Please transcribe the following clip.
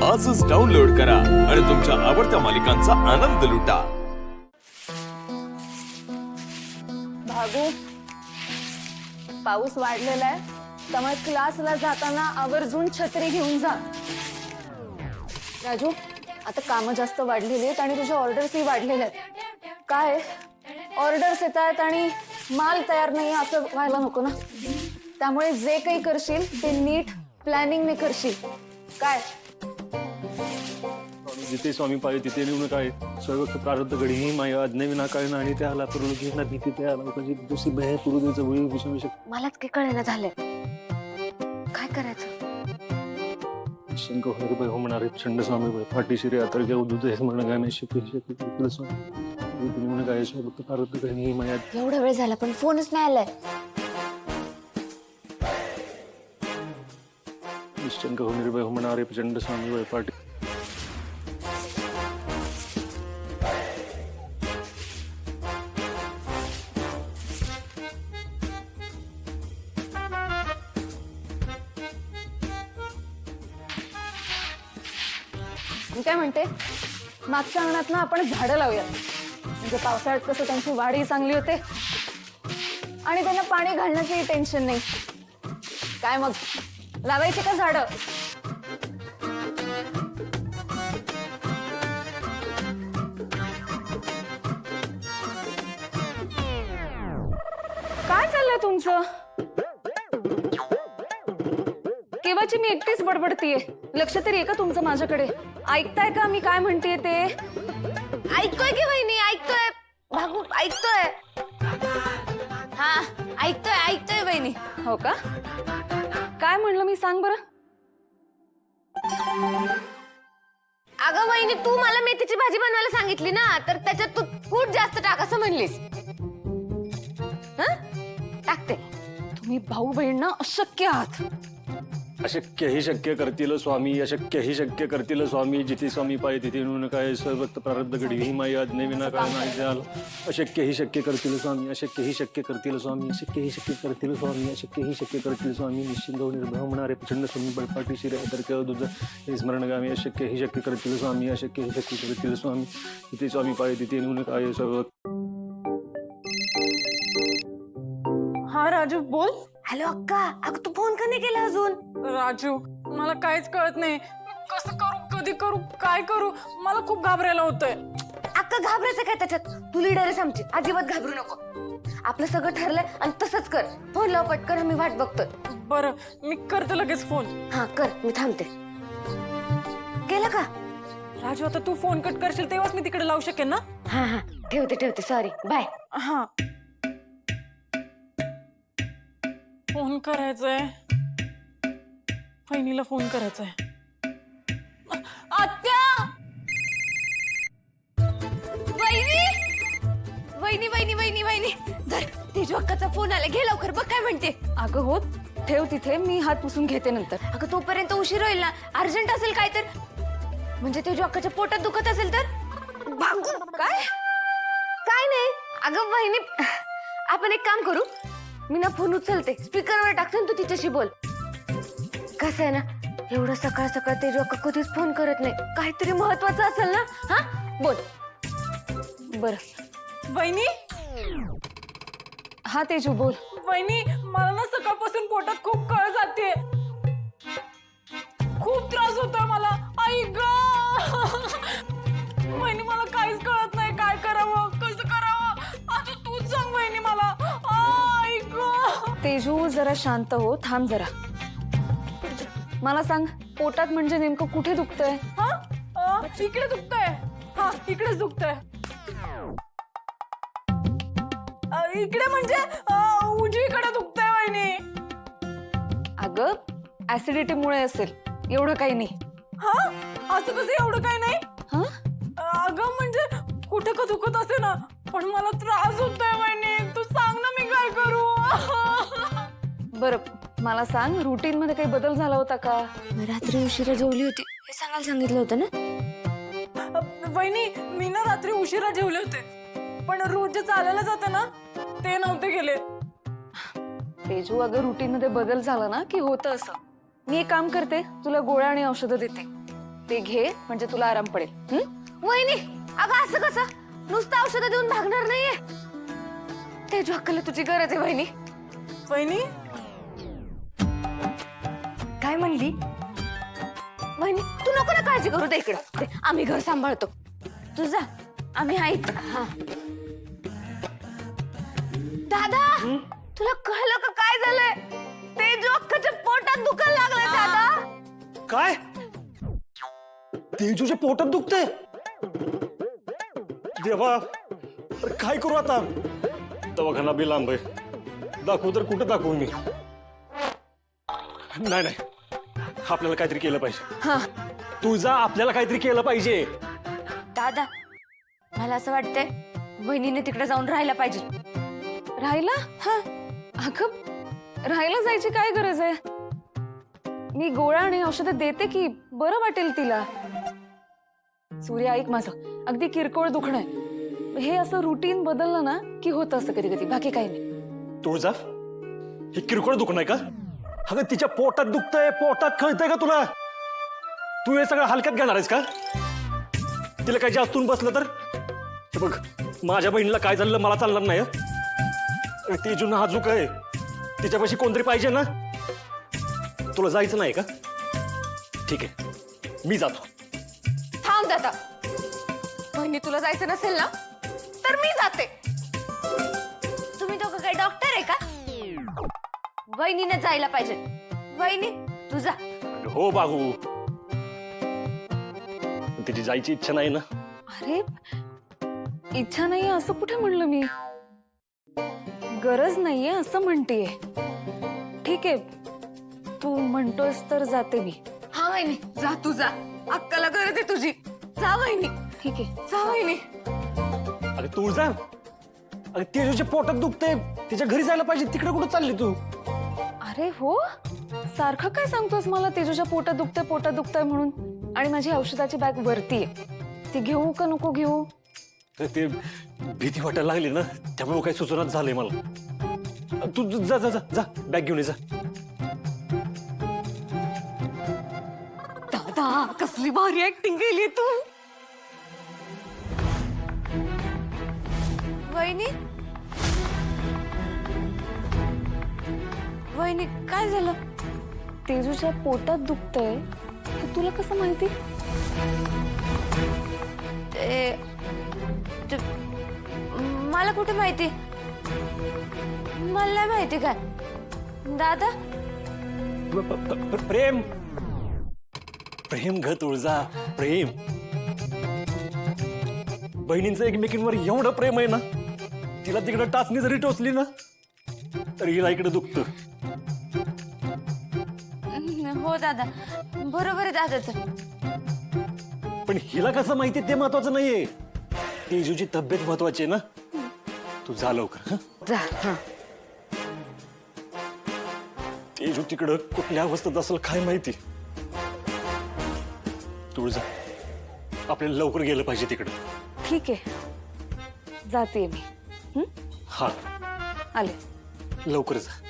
आजच डाउनलोड करा आणि तुमच्या आवडत्या मालिकांचा आनंद लुटा। भागू, पाऊस वाढलेला आहे, त्यामुळे क्लासला जाताना आवर्जून छत्री घेऊन जा। राजू, आता कामं जास्त वाढलेली आहेत आणि तुझ्या ऑर्डर्सही वाढलेल्या आहेत। काय ऑर्डर्स येत आहेत आणि माल तयार नाही असं व्हायला नको ना। त्यामुळे जे काही करशील ते नीट प्लॅनिंगने करशील। काय जिथे स्वामी पाहिजे तिथे नेऊन काय सर्व प्रारब्ध घडीही माया अज्ञे विनाकारण आणि त्याला प्रलोभीना भीती त्या लोकांची दुसरी बहे पुरुदेचं वळी विषम मलाच काही कळेना झालंय, काय करायचं? शंक होणार होणारे प्रचंड स्वामी पाठीशी रे आता घेऊ दूध हे म्हणणं काय नाही शिकले स्वामी नेऊन काय सर्व प्रारब्ध घडीही माया। एवढा वेळ झाला पण फोनच नाही आलाय। निश्चंक होणार होणारे प्रचंड स्वामी पाठी मी काय म्हणते, मागच्या अंगणात ना आपण झाडं लावूया, म्हणजे पावसाळ्यात कसं त्यांची वाढही चांगली होते आणि त्यांना पाणी घालण्याचंही टेन्शन नाही। काय मग, लावायची का झाडं? काय चाललंय तुमचं? केव्हाची मी एकटीच बडबडतीये, लक्ष तरी आहे का तुमचं माझ्याकडे? ऐकताय का मी काय म्हणतेय ते? ऐकतोय की वहिनी? ऐकतोय भागू, ऐकतोय। हा ऐकतोय ऐकतोय वहिनी। हो का? काय म्हणलं मी, सांग बरं? अगं वहिनी, तू मला मेथीची भाजी बनवायला सांगितली ना, तर त्याच्यात तू कूट जास्त टाक असं म्हणलीस। टाकते। तुम्ही भाऊ बहीण ना अशक्य आहात। अशक्यही शक्य करतील स्वामी, अशक्यही शक्य करतील स्वामी, जिथे स्वामी पाहिजे तिथे नेऊन काय सर्व प्रारब्ध घडीही माया अज्ञे विनाकारण आणि त्याला अशक्यही शक्य करतील स्वामी, अशक्यही शक्य करतील स्वामी, अशक्यही शक्य करतील स्वामी, अशक्यही शक्य करतील स्वामी। निश्चिंत निर्भय होणारे प्रचंड स्वामी बळपाटी शिरे तर केवळ तुझं हे स्मरणगामी अशक्यही शक्य करतील स्वामी, अशक्यही शक्य करतील स्वामी, जिथे स्वामी पाहिजे तिथे नेऊन काय सर्व। हा राजू बोल। हॅलो अक्का, अगं तू फोन का नाही केला अजून? राजू, मला काहीच कळत नाही, कसं करू, कधी करू, काय करू, मला खूप घाबरायला होतंय। अक्का घाबरायचं काय त्याच्यात? तू लीडर आहेस आमची, अजिबात घाबरू नको। आपलं सगळं ठरलंय आणि तसंच कर। फोन लाव पटकन, आम्ही वाट बघतोय। बरं, मी करते लगेच फोन। हा कर, मी थांबते। केला का? राजू, आता तू फोन कट करशील तेव्हाच मी तिकडे लावू शकेन ना? हा हा, ठेवते ठेवते, सॉरी, बाय। हा, फोन करायचंय, वहिनीला फोन करायचंय। आत्या! वहिनी वहिनी वहिनी वहिनी वहिनी, धर, तेजू अक्काचा फोन आला, घे लवकर, बघ काय म्हणते। अगं हो, ठेव तिथे, मी हात पुसून घेते नंतर। अगं तोपर्यंत उशीर होईल ना, अर्जंट असेल काय तर, म्हणजे तेजू अक्काच्या पोटात दुखत असेल तर? भागू काय? काय नाही अगं वहिनी, आपण एक काम करू, मी ना फोन उचलते, स्पीकरवर टाकते, तू तिच्याशी बोल। कसं आहे ना, एवढं सकाळ सकाळ तेजू अक्का कधीच फोन करत नाही, काहीतरी महत्वाचं असेल ना। हा बोल। बरं वहिनी, हा तेजू बोल। वहिनी, मला ना सकाळपासून पोटात खूप कळ जाते, खूप त्रास होतोय मला। आई ग वहिनी, मला काहीच कळत नाही, काय करावं, कसं करावं, आता तूच सांग वहिनी मला। आई ग तेजू जरा शांत हो, थांब जरा, मला सांग पोटात म्हणजे नेमकं कुठे दुखतंय? हा, इकडे दुखतंय। हा, इकडेच दुखतंय। इकडे म्हणजे उजवीकडे दुखतंय वहिनी। अगं ऍसिडिटीमुळे असेल, एवढं काही नाही। हा, असं कसं एवढं काही नाही? हा, अगं म्हणजे कुठे का दुखत असे ना, पण मला त्रास होतोय वहिनी, तू सांग ना, मी काय करू? बरं मला सांग, रुटीन मध्ये काही बदल झाला होता का? रात्री उशिरा जेवली होती हे सांगायला सांगितलं होतं ना? वहिनी, मी ना रात्री उशिरा जेवले होते, पण रोज जे चालायला जाते ना ते नव्हते गेले। तेजू, अगं रुटीन मध्ये बदल झाला ना की होतं असं। मी एक काम करते, तुला गोळ्या आणि औषधं देते, ते घे म्हणजे तुला आराम पडेल. वहिनी अगं असं कसं नुसतं औषधं देऊन भागणार नाहीये. तेजू अक्काला तुझी गरज आहे वहिनी. वहिनी काय म्हणली? वहिनी तू नको ना काळजी करू दे इकडं. आम्ही घर सांभाळतो. तुझा आम्ही आहेत. हा दादा तुला कळलं का काय झालंय? तेजू अक्काच्या पोटात दुखायला लागलंय दादा. काय तेजूच्या पोटात दुखतंय? देवा अरे काय करू आता? दवाखाना बी लांब आहे. दाखवू तर कुठं दाखवू मी? नाही नाही आपल्याला काहीतरी केलं पाहिजे. तुझा आपल्याला काहीतरी केलं पाहिजे. दादा मला असं वाटतंय वहिनीने तिकडे जाऊन राहायला पाहिजे. राहायला? अगं राहायला जायची काय गरज आहे? मी गोळ्या आणि औषधं देते की बरं वाटेल तिला. सूर्य ऐक माझं, अगदी किरकोळ दुखणं आहे. हे असं रुटीन बदललं ना की होत असतं कधी कधी, बाकी काही नाही. तुळजा हे किरकोळ दुखणं आहे का? अगं तिच्या पोटात दुखतंय, पोटात खळतंय का तुला? तू हे सगळं हलक्यात घेणार आहेस का? तिला काही जास्तून बसलं तर? हे बघ माझ्या बहिणीला काय झालं मला चालणार नाही. ती जुना नाजूक आहे, तिच्यापाशी कोणतरी पाहिजे ना. तुला जायचं नाही का? ठीक आहे मी जातो. थांब दादा. वहिनी तुला जायचं नसेल ना तर मी जाते. तुम्ही दोघं काही डॉक्टर आहे का? वहिनीने जायला पाहिजे. वहिनी तू जा. हो बाहू तिची जायची इच्छा नाही ना. अरे इच्छा नाहीये असं कुठे म्हणलं मी? गरज नाहीये असं म्हणतेय. ठीक आहे तू म्हणतोस तर जाते मी. हा वहिनी जा तू जा. अक्काला गरज आहे तुझी. जा वहिनी. ठीक आहे जा वहिनी. अरे तुळजा अरे तेजूच्या पोटात दुखतंय, तिच्या घरी जायला पाहिजे. तिकडे कुठं चालली तू? अरे हो सारखं काय सांगतोस मला तेजूच्या पोटात दुखतंय म्हणून? आणि माझी औषधाची बॅग वरती आहे, ती घेऊ का नको घेऊ? तर ते भीती वाटायला लागली ना त्यामुळे काही सुचनाच झालंय मला. तू जा जा जा जा बॅग घेऊन ये जा. दादा कसली भारी ऍक्टिंग केली तू. वहिनी वहिनी काय झालं? तेजूच्या पोटात दुखतंय हे तुला कसं माहिती? ते मला कुठे माहिती? मला नाही माहिती काय. दादा प्रेम प्रेम ग तुळजा प्रेम. बहिणींचं एकमेकींवर एवढं प्रेम आहे ना, तिला तिकडे टाचणी जरी टोचली ना तरी हिला इकडे दुखतं. हो दादा बरोबर आहे दादाचं. पण हिला कसं माहिती ते महत्वाचं नाहीये, तेजूची तब्येत महत्वाची आहे ना. तू जा लवकर. जा. तेजू तिकडं कुठल्या अवस्थेत असेल काय माहिती. तुळजा आपल्याला लवकर गेलं पाहिजे तिकडं. ठीक आहे जाते मी. हा आले. लवकर जा.